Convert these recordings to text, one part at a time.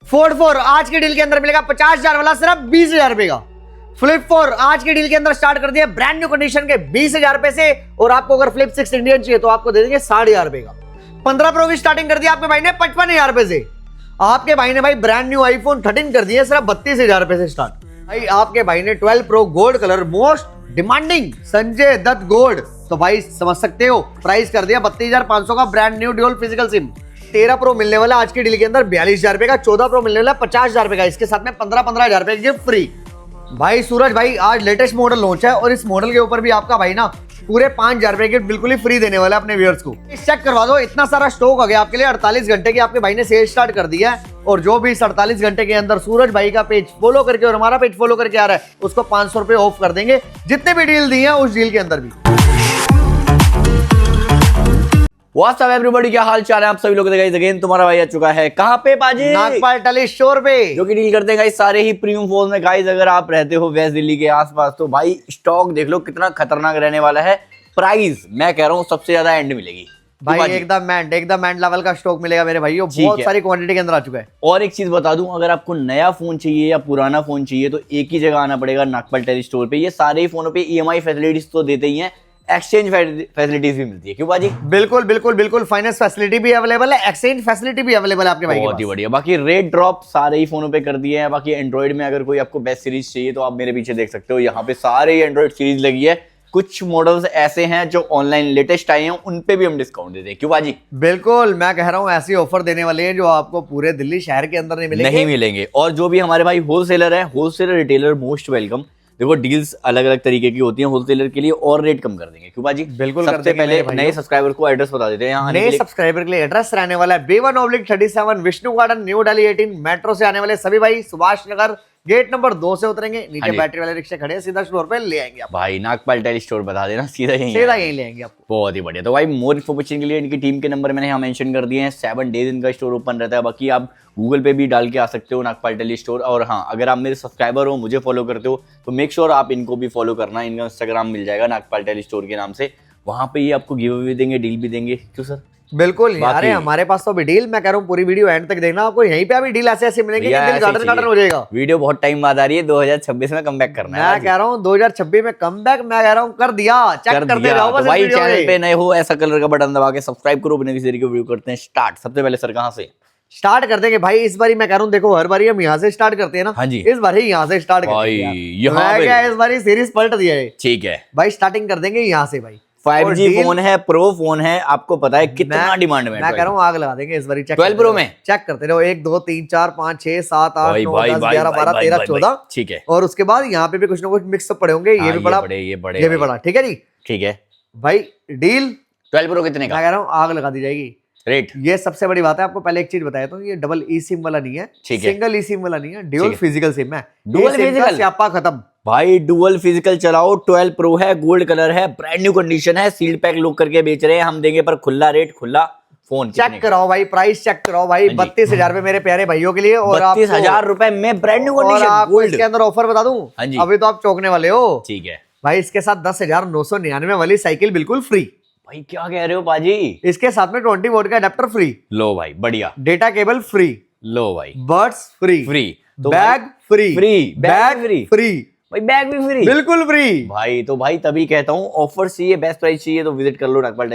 Fold 4 आज की deal के अंदर मिलेगा 50,000 वाला सिर्फ 20,000 रुपए का। फ्लिप 4 आज की डील के अंदर स्टार्ट कर दिया ब्रांड न्यू कंडीशन के 20,000 रुपए से, और आपको अगर फ्लिप 6 इंडियन चाहिए तो आपको दे देंगे 60,000 रुपए का। 15 प्रो की स्टार्टिंग कर दिया आपके भाई ने 55,000 रुपए से। आपके भाई ने भाई ब्रांड न्यू आईफोन 13 कर दिया सिर्फ 32,000 रुपए से स्टार्ट। भाई आपके भाई ने 12 pro gold colour most demanding Sanjay Dutt gold, तो भाई समझ सकते हो प्राइस कर दिया 32,500 का brand new dual physical SIM. 13 pro मिलने वाला आज की डील के अंदर 42,000 रुपए का। 14 प्रो मिलने वाला 50,000 रुपए का, इसके साथ में 15,000 रुपए गिफ्ट फ्री। भाई सूरज भाई आज लेटेस्ट मॉडल लॉन्च है और इस मॉडल के ऊपर भी आपका भाई ना पूरे 5,000 रुपए गिफ्ट बिल्कुल ही फ्री देने वाला है अपने व्यूअर्स को। चेक करवा दो, इतना सारा स्टॉक आ गया आपके लिए। 48 घंटे की आपके भाई ने सेल स्टार्ट कर दिया है, और जो भी इस 48 घंटे के अंदर सूरज भाई का पेज फॉलो करके और हमारा पेज फॉलो करके आ रहा है उसको 500 रुपए ऑफ कर देंगे, जितने भी डील दी है उस डील के अंदर भी। व्हाट्स अप एवरीबॉडी, क्या हाल चाल है आप सभी लोग। गाइस अगेन तुम्हारा भाई आ चुका है कहां पे पाजी, नागपाल टेली स्टोर पे, जो कि डील करते हैं गाइस सारे ही प्रीमियम फोन में। गाइस अगर आप रहते हो वेस्ट दिल्ली के आसपास तो भाई स्टॉक देख लो कितना खतरनाक रहने वाला है। प्राइस मैं कह रहा हूँ सबसे ज्यादा एंड मिलेगी भाई, एकदम एंड लेवल का स्टॉक मिलेगा मेरे भाईयों, बहुत सारी क्वांटिटी के अंदर आ चुका है। और एक चीज बता दूं, अगर आपको नया फोन चाहिए या पुराना फोन चाहिए तो एक ही जगह आना पड़ेगा, नागपाल टेली स्टोर पे। ये सारे ही फोनों पे EMI फैसिलिटीज तो देते ही हैं, एक्सचेंज फैसिलिटीज भी मिलती है। क्यों बाजी? बिल्कुल फाइनेंस फैसिलिटी भी अवेलेबल है, एक्सचेंज फैसिलिटी भी अवेलेबल है आपके भाई के पास। बहुत ही बढ़िया। बाकी रेट ड्रॉप सारे ही फोनों पे कर दिए हैं। बाकी एंड्रॉइड में अगर कोई आपको बेस्ट सीरीज चाहिए तो आप मेरे पीछे देख सकते हो, यहाँ पे सारे ही एंड्रॉइड सीरीज लगी है। कुछ मॉडल्स ऐसे हैं जो ऑनलाइन लेटेस्ट आए हैं, उन पे भी हम डिस्काउंट देते हैं। क्यों बाजी? बिल्कुल, मैं कह रहा हूँ ऐसी ऑफर देने वाले हैं जो आपको पूरे दिल्ली शहर के अंदर नहीं मिलेंगे। और जो भी हमारे भाई होलसेलर है, होलसेलर रिटेलर मोस्ट वेलकम। देखो डील्स अलग अलग तरीके की होती हैं होलसेलर के लिए, और रेट कम कर देंगे। क्यों बाजी? बिल्कुल। सबसे पहले नए सब्सक्राइबर को एड्रेस बता देते हैं। यहाँ नए सब्सक्राइबर के लिए एड्रेस रहने वाला है B1/37 Vishnu garden, new Delhi 18। Metro से आने वाले सभी भाई सुभाष नगर गेट नंबर 2 से उतरेंगे, नीचे बैटरी वाले रिक्शे खड़े हैं, सीधा स्टोर पे ले आएंगे आप। भाई नागपाल टेली स्टोर बता देना, सीधा यहीं ले आएंगे आपको। बहुत ही बढ़िया। तो भाई मोर इन्फॉर्मेशन के लिए इनकी टीम के नंबर मैंने यहाँ मेंशन कर दिए हैं। 7 डेज इनका स्टोर ओपन रहता है। बाकी आप गूगल पे भी डाल के आ सकते हो नागपाल टेली स्टोर। और हाँ, अगर आप मेरे सब्सक्राइबर हो, मुझे फॉलो करते हो, तो मेक श्योर आप इनको भी फॉलो करना। इनका इंस्टाग्राम मिल जाएगा नागपाल टेली स्टोर के नाम से, वहां पे ये आपको गिव अवे देंगे, डील भी देंगे। क्यों सर? बिल्कुल, अरे हमारे पास तो भी डील, मैं कह रहा हूँ पूरी वीडियो एंड तक देखना, आपको यहीं पे अभी डील ऐसे मिलेंगे कि दिल गार्डन हो जाएगा। वीडियो बहुत टाइम बाद आ रही है, 2026 में कम बैक करना है। मैं कह रहा हूँ 2026 में कम बैक, मैं कह रहा हूँ कर दिया, चेक करते जाओ बस। भाई चैनल पे नए हो, ऐसा कलर का बटन दबा के सब्सक्राइब करो। बिना किसी तरीके वीडियो करते हैं स्टार्ट। सबसे पहले सर कहाँ से स्टार्ट कर देंगे भाई? इस बारी मैं कह रहा हूँ, देखो हर बारी हम यहाँ से स्टार्ट करते हैं ना। हाँ जी, इस बार ही यहाँ से स्टार्ट करते हैं। इस बारी सीरीज पलट दिया है। ठीक है भाई, स्टार्टिंग कर देंगे यहाँ से भाई। 5G फोन है, प्रो फोन है, आपको पता है कितना डिमांड में। मैं कह रहा हूँ आग लगा देंगे इस बारी। 12 प्रो में चेक करते रहो, 1 2 3 4 5 6 7 8 9 10 11 12 13 14। ठीक है। और उसके बाद यहाँ पे भी कुछ ना कुछ मिक्सअप पड़े होंगे। ये भी बड़ा, ये भी बड़ा। ठीक है जी, ठीक है भाई। डील 12 प्रो कितने का? मैं कह रहा हूँ आग लगा दी जाएगी। रेट ये सबसे बड़ी बात है। आपको पहले एक चीज बताया तो, ये डबल ई सिम वाला नहीं है, सिंगल ई सिम वाला नहीं है, ड्यूल फिजिकल सिम है। डुअल फिजिकल स्यापा खत्म भाई, डुअल फिजिकल चलाओ। 12 प्रो है, गोल्ड कलर है, ब्रांड न्यू कंडीशन है, सील्ड पैक लोग करके बेच रहे हैं, हम देंगे पर खुला रेट, खुला फोन। चेक कराओ भाई, प्राइस चेक कराओ भाई। 32,000 रुपए मेरे प्यारे भाइयों के लिए। और 32,000 रुपए में ब्रांड न्यू कंडीशन आपको इसके अंदर ऑफर बता दूं, अभी तो आप चौंकने वाले हो। ठीक है भाई, इसके साथ 10,999 वाली साइकिल बिल्कुल फ्री। भाई क्या कह रहे हो बाजी? इसके साथ में 20 वोल्ट का अडेप्टर फ्री। लो भाई बढ़िया। Data cable free. लो भाई बड्स फ्री। तो बैग फ्री। बैग फ्री भाई, बैग भी फ्री, बिल्कुल फ्री भाई। तो भाई तभी कहता हूँ, ऑफर चाहिए, बेस्ट प्राइस चाहिए तो विजिट कर लो नागपाल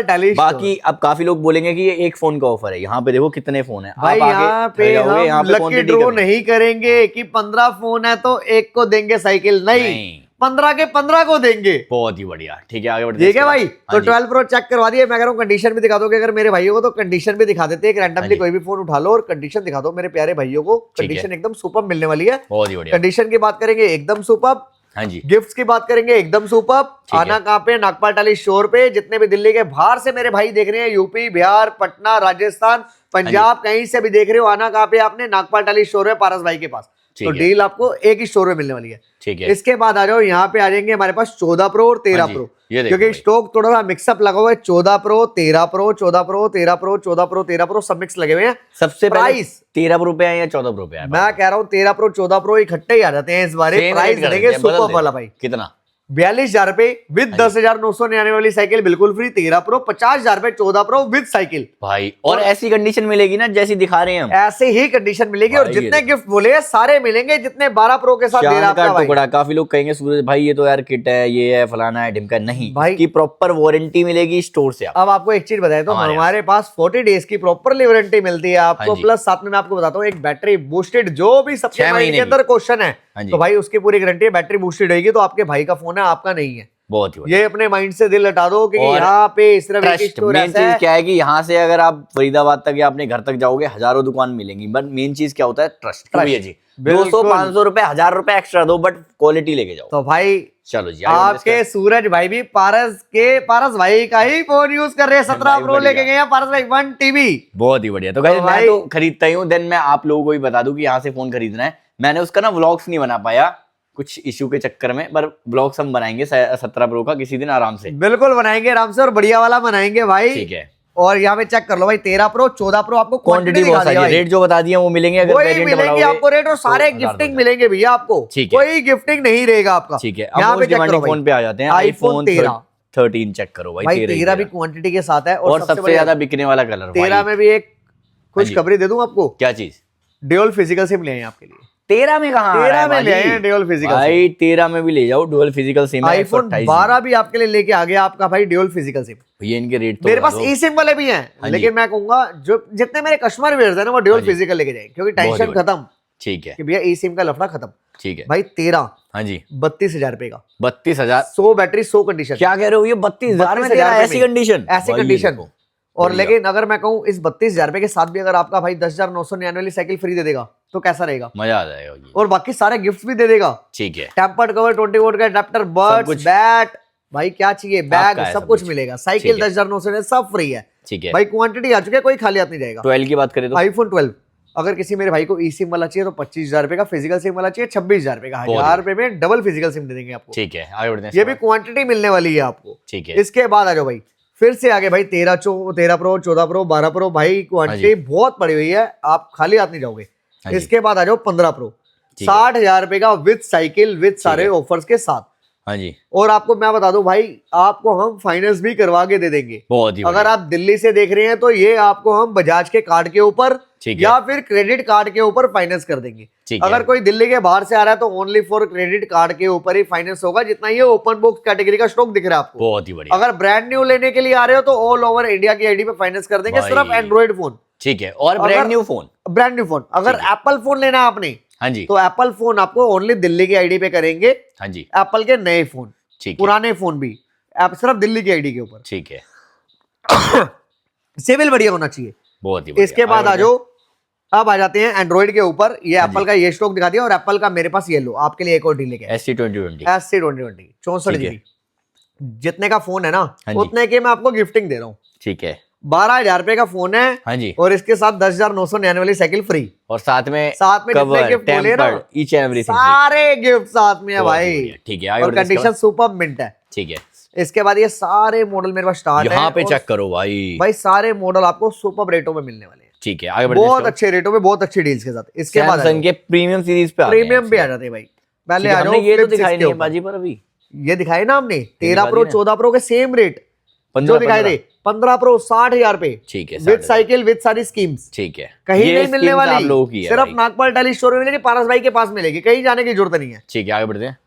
टेली। बाकी अब काफी लोग बोलेंगे कि ये एक फोन का ऑफर है, यहाँ पे देखो कितने फोन है भाई। यहाँ पे हम लकी ड्रॉ नहीं करेंगे कि 15 फोन है तो एक को देंगे साइकिल, नहीं 15 के 15 को देंगे। बहुत ही बढ़िया। ठीक है, आगे बढ़ते हैं। ठीक है भाई। तो 12 प्रो चेक करवा दिए। मैं कह रहा हूँ कंडीशन भी दिखा दोगे अगर मेरे भाइयों को, तो कंडीशन भी दिखा देते हैं। रैंडमली कोई भी फोन उठा लो और कंडीशन दिखा दो मेरे प्यारे भाइयों को। कंडीशन एकदम सुपर मिलने वाली है। बहुत ही बढ़िया। कंडीशन की बात करेंगे एकदम सुपर। हाँ जी। गिफ्ट्स की बात करेंगे एकदम सुपर। आना कहाँ पे? नागपाल टेली स्टोर पे। जितने भी दिल्ली के बाहर से मेरे भाई देख रहे हैं, यूपी बिहार पटना राजस्थान पंजाब कहीं से भी देख रहे हो, आना कहाँ पे आपने? नागपाल टेली स्टोर है, पारस भाई के पास। तो डील आपको एक ही स्टोर में मिलने वाली है। ठीक है। इसके बाद आ जाओ, यहाँ पे आ जाएंगे हमारे पास 14 प्रो और 13 प्रो, क्योंकि स्टॉक थोड़ा सा मिक्सअप लगा हुआ है। 14 pro 13 pro 14 pro 13 pro 14 pro 13 pro सब मिक्स लगे हुए हैं। सबसे प्राइस 13 प्रो पे है या 14 प्रो पे है? मैं कह रहा हूँ 13 प्रो 14 प्रो इकट्ठे ही आ जाते हैं इस बार। प्राइस देंगे सुपर वाला भाई। कितना? 42,000 रुपए विद 10,999 वाली साइकिल बिल्कुल फ्री। 13 प्रो 50,000 रुपए, 14 प्रो विद साइकिल भाई। और ऐसी कंडीशन मिलेगी ना जैसी दिखा रहे हैं हम, ऐसे ही कंडीशन मिलेगी। और भाई जितने गिफ्ट बोले सारे मिलेंगे जितने 12 प्रो के साथ दे रहा चांद का आपका भाई। टुकड़ा। काफी लोग कहेंगे सूरज भाई ये तो यार किट है, ये है, फलाना है, ढिमका। नहीं भाई, इसकी प्रॉपर वारंटी मिलेगी स्टोर से। अब आपको एक चीज बताए तो हमारे हमारे पास 40 डेज की प्रॉपरली वारंटी मिलती है आपको। हाँ जी। प्लस साथ में मैं आपको बताता हूँ एक बैटरी बूस्टेड, जो भी सबके 6 माइंड महीने के अंदर क्वेश्चन है हाँ जी। तो भाई उसकी पूरी गारंटी है। बैटरी बूस्टेड रहेगी तो आपके भाई का फोन है, आपका नहीं है। बहुत ही ये अपने माइंड से दिल हटा दो कि और यहाँ पे सिर्फ एक ट्रस्ट। स्टोर मेन ऐसा चीज है। क्या है कि यहाँ से अगर आप फरीदाबाद तक या अपने घर तक जाओगे हजारों दुकान मिलेंगी, बट मेन चीज क्या होता है? ट्रस्ट। भैया जी 200-500 रुपए, 1000 रुपए एक्स्ट्रा दो, बट क्वालिटी लेके जाओ। तो भाई चलो जी, आपके सूरज भाई भी पारस भाई का ही फोन यूज कर रहे हैं। 17 भाई प्रो बढ़िया। लेके गए हैं पारस भाई 1 टीबी। बहुत ही बढ़िया। तो गाइस मैं भाई- तो खरीदता ही हूँ। देन मैं आप लोगों को भी बता दूं कि यहाँ से फोन खरीदना है। मैंने उसका ना व्लॉग्स नहीं बना पाया कुछ इशू के चक्कर में, पर ब्लॉग्स हम बनाएंगे 17 प्रो का किसी दिन आराम से। बिल्कुल बनाएंगे आराम से, और बढ़िया वाला बनाएंगे भाई। ठीक है। और यहाँ पे चेक कर लो भाई 13 प्रो 14 प्रो आपको क्वांटिटी दिखा बहुत दिया सारी है। भाई। रेट जो बता दिया वो मिलेंगे। अगर वही वेरिएंट मिलेंगे बढ़ाओगे आपको रेट, और सारे तो गिफ्टिंग मिलेंगे भैया आपको। ठीक है। कोई गिफ्टिंग नहीं रहेगा आपका। ठीक है। यहाँ अब पे मोस्ट चेक करो डिमांडिंग भाई, फोन पे आ जाते हैं। iPhone 13 चेक करो भाई। भाई 13 भी क्वांटिटी के साथ है। और सबसे ज्यादा बिकने वाला कलर 13 में भी एक हाँ जी। खुशखबरी दे दूं आपको। क्या चीज? ड्यूल फिजिकल सिम ले आए हैं आपके लिए। 13 में कहा? 13 में ले आए हैं ड्यूल फिजिकल भाई 13 में भी ले जाओ डुअल फिजिकल सिम। आईफोन 12 भी आपके लिए लेके आ गया आपका भाई ड्यूल फिजिकल सिम। ये इनके रेट तो मेरे बता पास दो। ई सिम वाले भी हैं, हाँ जी। लेकिन मैं कहूंगा जो जितने मेरे कस्टमर व्यूअर्स हैं ना वो ड्यूल हाँ जी। फिजिकल लेके जाएंगे, क्योंकि बहुत ही टेंशन बढ़िया। खत्म ठीक है। कि भैया ई सिम का लफड़ा खत्म। ठीक है भाई 13 हाँ जी। 32,000 रुपए का, 32,000। 100 बैटरी 100 कंडीशन। क्या कह रहे हो? ये 32,000 में 32,000 तेरा ऐसी कंडीशन? ऐसी भाई ये कंडीशन। देखो। और बढ़िया। लेकिन अगर मैं कहूँ इस 32,000 रुपए के साथ भी अगर आपका भाई 10,999 वाली साइकिल फ्री दे देगा तो कैसा रहेगा? मजा आ जाएगा ये। और बाकी सारे गिफ्ट भी दे देगा। ठीक है। टेम्पर्ड कवर 20 वोल्ट का अडेप्टर, बर्ड्स, कुछ। बैट, भाई क्या चाहिए, बैग आपका है सब सब कुछ कुछ। मिलेगा। साइकिल ठीक है। 10,999 सब फ्री है ठीक है। भाई। क्वांटिटी आ चुकी है, कोई खाली हाथ नहीं जाएगा। 12 की बात करें तो आईफोन 12 अगर किसी मेरे भाई को ई सिम वाला चाहिए तो 25,000 रुपए का, फिजिकल सिम वाला चाहिए 26,000 रुपए का। बहुत 1,000 रुपए में डबल फिजिकल सिम दे देंगे आपको। ठीक है। आगे बढ़ते हैं। ये भी क्वांटिटी मिलने वाली है आपको। ठीक है। इसके बाद आ जाओ भाई, फिर से आगे भाई 13 प्रो 14 प्रो 12 प्रो भाई क्वांटिटी बहुत पड़ी हुई है, आप खाली हाथ नहीं जाओगे। हाँ जी। इसके बाद आ जाओ 15 प्रो ठीक है। 60,000 रुपए का विद साइकिल विद सारे है। ऑफर्स के साथ। हाँ जी। और आपको मैं बता दूं भाई, आपको हम फाइनेंस भी करवा के दे देंगे। बहुत ही अगर बढ़िया। आप दिल्ली से देख रहे हैं तो ये आपको हम बजाज के कार्ड के ऊपर ठीक है। या फिर क्रेडिट कार्ड के ऊपर फाइनेंस कर देंगे। ठीक है। अगर कोई दिल्ली के बाहर से आ रहा है तो ओनली फॉर क्रेडिट कार्ड के ऊपर ही फाइनेंस होगा, जितना ये ओपन बॉक्स कैटेगरी का स्टॉक दिख रहा है आपको। बहुत ही बढ़िया। अगर ब्रांड न्यू लेने के लिए आ रहे हो तो ऑल ओवर इंडिया की आईडी पे फाइनेंस कर देंगे, भाई। सिर्फ एंड्रॉइड फोन। ठीक है। और अगर- brand new phone. Brand new phone. अगर ठीक है। एप्पल फोन लेना है आपने हाँ जी। तो एप्पल फोन आपको ओनली दिल्ली की आईडी पे करेंगे। हाँ जी। एप्पल के नए फोन, ठीक है। पुराने फोन भी आप सिर्फ दिल्ली की आईडी के ऊपर। ठीक है। सिविल बढ़िया होना चाहिए। बहुत ही बढ़िया। इसके बाद आ आगे जाओ, अब आ जाते हैं एंड्रॉइड के ऊपर। ये हाँ एप्पल जी। का ये स्टॉक दिखा दिया, और एप्पल का मेरे पास ये लो आपके लिए एक और डील लेके आया। SC2020। SC2020 64 ठीक है। जीबी, जितने का फोन है ना हाँ जी। उतने के मैं आपको गिफ्टिंग दे रहा हूँ। ठीक है। 12,000 रुपए का फोन है, हाँ जी। और इसके साथ 10,999 वाली साइकिल फ्री। और साथ में जितने कवर, गिफ्ट बोले ना टेम्पर्ड, ईच एंड एवरीथिंग। सारे गिफ्ट साथ में है भाई। ठीक है। आगे और बढ़ते हैं इसके कंडीशन सुपर मिंट है। बाद। ठीक है। इसके बाद ये सारे मॉडल मेरे पास स्टार्ट है। यहाँ पे और चेक करो भाई। भाई सारे मॉडल आपको सुपर रेटों में मिलने वाले हैं। ठीक है। आगे बढ़ते हैं बहुत इसके अच्छे रेटों में, बहुत अच्छी डील्स के साथ। इसके बाद। बाद सैमसंग के प्रीमियम सीरीज पे आ गए हैं प्रीमियम भी इसके। आ जाते हैं भाई। पहले ठीक है, आ जाओ हमने ये तो Flip 6 दिखाई के नहीं है ऊपर। बाजी पर अभी। ये दिखाए ना हमने 13 दिखा प्रो दिए ना। 14 प्रो के सेम रेट 15 जो दिखाई दे। 15 प्रो 60,000 रुपए ठीक है। विद 60,000। साइकिल विद सारी स्कीम्स। ठीक है। कहीं ये नहीं मिलने schemes वाली, आप लोगों की है सिर्फ भाई। नागपाल टेली स्टोर में मिलेगी, पारस भाई के पास मिलेगी, कहीं जाने की जरूरत नहीं है। ठीक है। आगे बढ़ते हैं।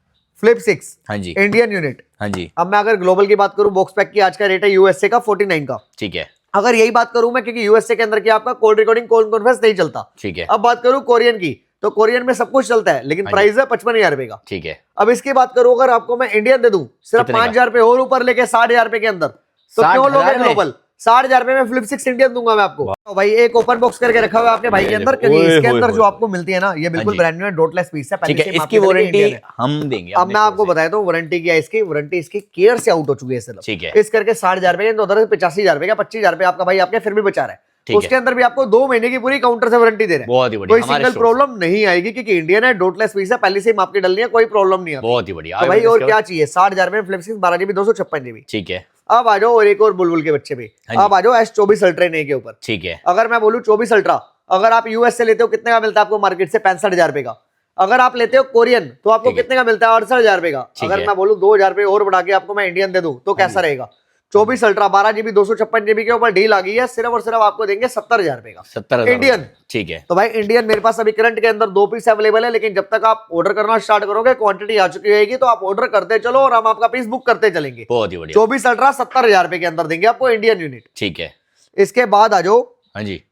फ्लिप 6 हाँ जी। Indian unit. हाँ जी। अब मैं अगर ग्लोबल की बात करूं, बॉक्स पैक की आज का रेट है यूएसए का 49 का। ठीक है। अगर यही बात करूं मैं, क्योंकि यूएसए के अंदर की आपका कॉल रिकॉर्डिंग कॉल कॉन्फ्रेंस नहीं चलता। ठीक है। अब बात करूं कोरियन की, तो कोरियन में सब कुछ चलता है, लेकिन हाँ जी। प्राइस है 55,000 रुपए का। ठीक है। अब इसकी बात करूं अगर आपको मैं इंडियन दे दूं सिर्फ कितने का? 5,000 रुपए और ऊपर लेके 60,000 रुपए के अंदर, तो 60,000 क्यों लोगे में? ग्लोबल? 60,000 रुपए में फ्लिप 6 इंडियन दूंगा मैं आपको। तो भाई एक ओपन बॉक्स करके रखा हुआ है आपके भाई के अंदर, क्योंकि ओए इसके होए अंदर होए जो आपको मिलती है ना, ये बिल्कुल जी। ब्रांड न्यू है, डॉटलेस पीस है। ठीक पहले है। से इसकी आपके तरह की वारंटी Indian है। हम देंगे अब अपने मैं आपको store से। बताया तो वारंटी क्या है इसकी। वारंटी इसकी केयर से आउट हो चुकी है सिर्फ। ठीक है। इस करके 60,000 रुपए के उधर 85,000 रुपए का 25,000 रुपए आपका भाई आपके फिर भी बचा रहा है। ठीक उसके है। अंदर भी आपको 2 महीने की पूरी काउंटर से वारंटी दे रहे हैं। बहुत ही बढ़िया। कोई हमारे सिंगल store से। प्रॉब्लम नहीं आएगी, क्योंकि इंडियन है, डॉटलेस पीस है, पहले से आपकी डलनी है, कोई प्रॉब्लम नहीं आती। बहुत ही बढ़िया। तो आगे भाई बढ़ते हैं और इसके क्या बाद। चाहिए? 60,000 रुपए फ्लिप 6 12 जीबी 256 जीबी। ठीक है। अब आ जाओ और एक और बुलबुल के बच्चे पे। हाँ जी। अब आ जाओ S24 अल्ट्रा नए के ऊपर। ठीक है। अगर मैं बोलूं 24 अल्ट्रा, अगर आप यूएस से लेते हो कितने का मिलता है आपको मार्केट से? 65,000 रुपए का। अगर आप लेते हो कोरियन तो आपको ठीक है। कितने का मिलता है? 68,000 का। ठीक अगर है। मैं बोलूं 2,000 रुपए और बढ़ा के आपको मैं इंडियन दे दूं तो कैसा रहेगा? 24 अल्ट्रा 12 GB 256 GB के ऊपर डील आ गई है, सिर्फ और सिर्फ आपको देंगे 70,000 रुपए का 70,000 इंडियन। ठीक है। तो भाई इंडियन मेरे पास अभी करंट के अंदर 2 पीस अवेलेबल है, लेकिन जब तक आप ऑर्डर करना स्टार्ट करोगे क्वांटिटी आ चुकी रहेगी, तो आप ऑर्डर करते चलो और हम आपका पीस बुक करते चलेंगे। बहुत ही बढ़िया। 24 अल्ट्रा 70,000 रुपए के अंदर देंगे आपको इंडियन यूनिट। ठीक है। इसके बाद आ जाओ, हाँ जी,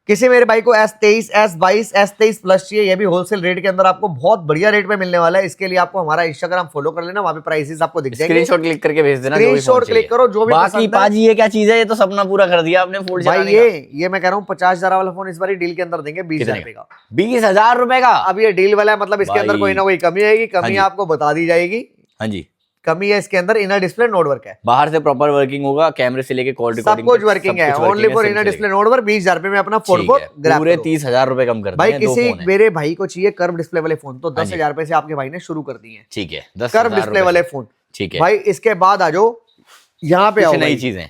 किसी मेरे भाई को S23, S22, S23 प्लस चाहिए, ये भी होलसेल रेट के अंदर आपको बहुत बढ़िया रेट में मिलने वाला है। इसके लिए आपको हमारा इंस्टाग्राम फॉलो कर लेना, वहां पे प्राइसेस आपको दिख जाएंगे। स्क्रीनशॉट क्लिक करके भेज देना, स्क्रीनशॉट क्लिक करो जो भी बाकी पसंद है। पाजी ये क्या चीज है, ये तो सपना पूरा कर दिया आपने फोल्ड भाई चलाने का। ये मैं कह रहा हूँ 50,000 वाला फोन इस बार डील के अंदर देंगे 20,000 रुपए का। 20,000 रुपए का। अब ये डील वाला है, मतलब इसके अंदर भाई। कोई ना कोई कमी आएगी, हाँ कमी जी। आपको बता दी जाएगी। हाँ जी, कमी है इसके अंदर, इनर डिस्प्ले नोट वर्क है, बाहर से प्रॉपर वर्किंग होगा, कैमरे से लेके कॉल सब रिकॉर्डिंग कुछ वर्किंग है। Only for inner display note work 20,000 रुपए में अपना फोन को ग्रैब पूरे करो। 30,000 रुपए कम कर भाई दिए, दो किसी फोन है। मेरे भाई को चाहिए कर्व डिस्प्ले वाले फोन तो हाँ जी। 10,000 रुपए से आपके भाई ने शुरू कर दिए हैं। ठीक है, कर्व 10,000 डिस्प्ले रुपए वाले से। फोन। ठीक है भाई इसके बाद आ जाओ यहाँ पे, आओ कुछ नई भाई। चीजें।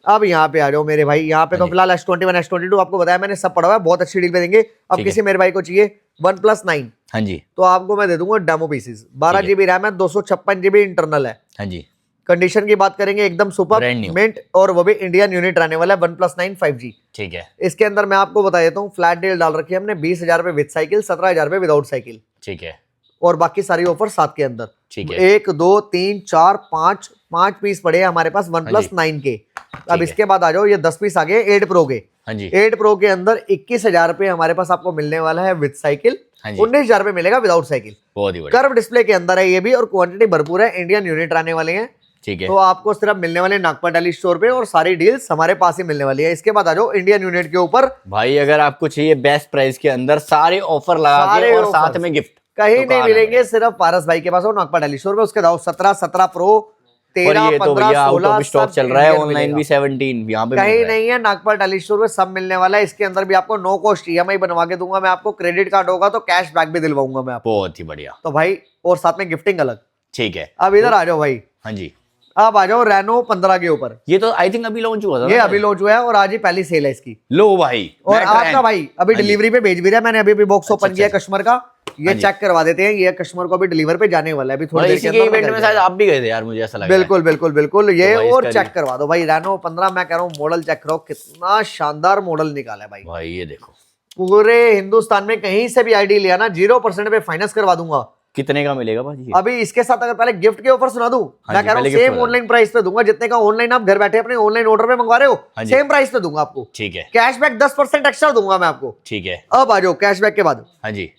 अब यहाँ पे आ जाओ मेरे भाई, यहाँ पे तो हाँ जी। फिलहाल S21, S22 आपको बताया मैंने सब पड़ा हुआ है, बहुत अच्छी डील पे देंगे। अब ठीक किसी मेरे भाई को चाहिए OnePlus 9 हाँ जी, तो आपको मैं दे दूंगा डेमो पीसेस। 12 ठीक है। GB रैम है, 256 GB इंटरनल है। हाँ जी, कंडीशन की बात करेंगे एकदम सुपर Brand new। मिंट, और वो भी इंडियन यूनिट रहने वाला है OnePlus 9 5G। ठीक है। इसके अंदर मैं आपको बता देता हूँ, फ्लैट डील डाल रखी है हमने 20,000 रुपए विद साइकिल, 17,000 रुपए विदाउट साइकिल, ठीक है। और बाकी सारी ऑफर साथ के अंदर। ठीक है। 1 2 3 4 5 पीस पड़े हैं हमारे पास OnePlus 9 के। अब है। इसके बाद आ जाओ, ये 10 पीस आ गए 8 प्रो के। हाँ जी, 8 प्रो के अंदर 21,000 रुपए हमारे पास आपको मिलने वाला है विद साइकिल, हाँ जी। 19,000 रुपए मिलेगा विदाउट साइकिल। बहुत ही बढ़िया। कर्व डिस्प्ले के अंदर है ये भी, और क्वांटिटी भरपूर है, इंडियन यूनिट आने वाले हैं। ठीक है। तो आपको सिर्फ मिलने वाले नागपुर दिल्ली स्टोर पे, और सारी डील्स हमारे पास ही मिलने वाली है। इसके बाद आ जाओ इंडियन यूनिट के ऊपर। भाई अगर आपको चाहिए बेस्ट प्राइस के अंदर सारे ऑफर लगा सारे के और offers। साथ में गिफ्ट, कहीं तो नहीं कहाँ मिलेंगे, सिर्फ पारस भाई के पास और नागपुर दिल्ली स्टोर पे। उसके दाओ 17 प्रो, और 13 ये तो 15 भैया आउट 16 ऑफ स्टॉक सब चल रहा है, इंडियन ऑनलाइन भी मिलेगा। 17 यहाँ पे मिल कहीं रहा है। नहीं है, नागपुर दिल्ली स्टोर पे सब मिलने वाला है। इसके अंदर भी आपको नो कॉस्ट EMI बनवा के दूंगा मैं आपको, क्रेडिट कार्ड होगा तो कैश बैक भी दिलवाऊंगा मैं आपको। बहुत ही बढ़िया। तो भाई, और साथ में गिफ्टिंग अलग। ठीक है। अब इधर आ जाओ भाई, हाँ जी, अब आ जाओ रेनो 15 के ऊपर। ये तो आई थिंक अभी लॉन्च हुआ था ये ना? अभी लॉन्च हुआ है और आज ही पहली सेल है इसकी। लो भाई, और मैं आपका ट्राई- भाई अभी हाँ जी। डिलीवरी पे भेज भी रहा है, मैंने अभी बॉक्स ओपन किया अच्छा। कस्टमर का। ये हाँ जी। चेक करवा देते हैं, ये कस्टमर को अभी डिलीवर पे जाने वाला है, अभी थोड़ी और देर इसी के के अंदर इवेंट में निकल शायद जाएगा। आप भी गए थे यार, मुझे ऐसा लग रहा है। बिल्कुल बिल्कुल बिल्कुल, ये तो भाई और इसका चेक करवा दो भाई। रेनो 15 मैं कह रहा हूँ, मॉडल चेक करो, कितना शानदार मॉडल निकाला है भाई। भाई ये देखो, पूरे हिंदुस्तान में कहीं से भी आईडी लिया ना, 0% पे फाइनेंस करवा दूंगा। कितने का मिलेगा भाजी? अभी इसके साथ अगर पहले गिफ्ट के ऑफर सुना दूं, हाँ मैं जी, कह रहा हूँ पहले gift सेम बता दो। ऑनलाइन प्राइस पे दूंगा, जितने का ऑनलाइन आप घर बैठे अपने ऑनलाइन ऑर्डर पे मंगवा रहे हो, हाँ जी। सेम प्राइस पे दूंगा आपको। ठीक है। कैशबैक 10% एक्स्ट्रा दूंगा मैं आपको। ठीक है। अब आ जाओ कैशबैक के बाद, हाँ जी,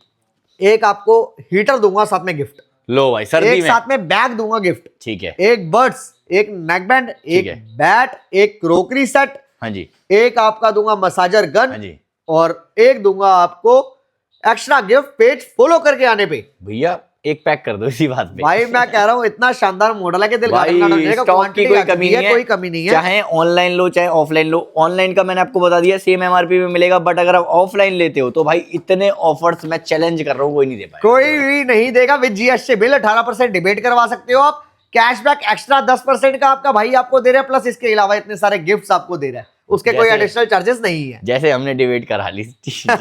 एक आपको हीटर दूंगा साथ में गिफ्ट, लो भाई सर्दी एक में। साथ में बैग दूंगा गिफ्ट, ठीक है। एक बर्ड्स, एक नेक बैंड, एक है। बैट, एक क्रोकरी सेट, हाँ जी, एक आपका दूंगा मसाजर हाँ गन, जी। और एक दूंगा आपको एक्स्ट्रा गिफ्ट पेज फॉलो करके आने पे। भैया एक पैक कर दो इसी बात पे। भाई मैं कह रहा हूँ इतना शानदार मॉडल है कि दिल भाई गार्डन गार्डन स्टॉक की कोई कमी नहीं है, कोई कमी नहीं है। चाहे ऑनलाइन लो चाहे ऑफलाइन लो। ऑनलाइन का मैंने आपको बता दिया सेम MRP में मिलेगा, बट अगर आप ऑफलाइन लेते हो तो भाई इतने ऑफर्स मैं चैलेंज कर रहा हूँ, कोई नहीं दे पाएगा। कोई भी नहीं देगा विद GST बिल। 18% डिबेट करवा सकते हो आप। कैशबैक एक्स्ट्रा 10% का आपका भाई आपको दे रहा है, प्लस इसके अलावा इतने सारे गिफ्ट्स आपको दे रहा है, उसके कोई जैसे- एडिशनल चार्जेस नहीं है। जैसे हमने डिबेट करा ली GST।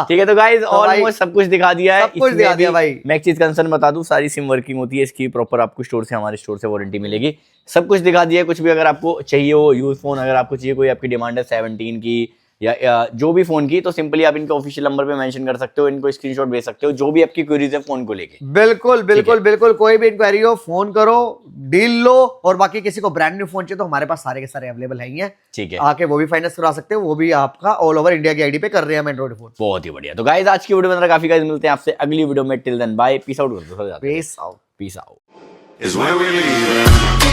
ठीक है, तो गाइस तो भाई, ऑलमोस्ट सब कुछ दिखा दिया है। सब कुछ इसमें दिखा दिया भी भाई। मैं एक चीज कंसर्न बता दूं, सारी सिम वर्किंग होती है इसकी प्रॉपर, आपको स्टोर से, हमारे स्टोर से वारंटी मिलेगी। सब कुछ दिखा दिया है। कुछ भी अगर आपको चाहिए हो यूज फोन, अगर आपको चाहिए, कोई आपकी डिमांड है 17 की या जो भी फोन की, तो सिंपली आप इनके ऑफिशियल नंबर पे मेंशन कर सकते हो, इनको स्क्रीनशॉट भेज सकते हो, जो भी आपकी क्वेरीज है फोन को लेके। बिल्कुल बिल्कुल बिल्कुल, कोई भी इंक्वायरी हो फोन करो, डील लो। और बाकी किसी को ब्रांड न्यू फोन चाहिए तो हमारे पास सारे के सारे अवेलेबल है। ठीक है, आके वो भी फाइनेंस करा सकते हो, वो भी आपका ऑल ओवर इंडिया की आईडी पे कर रहे हैं एंड्रॉइड फोन। बहुत ही बढ़िया। तो गाइस आज की वीडियो में काफी, गाइस मिलते हैं आपसे अगली वीडियो में। Till then bye, peace out कर दो, peace out. Peace out. is when we leave.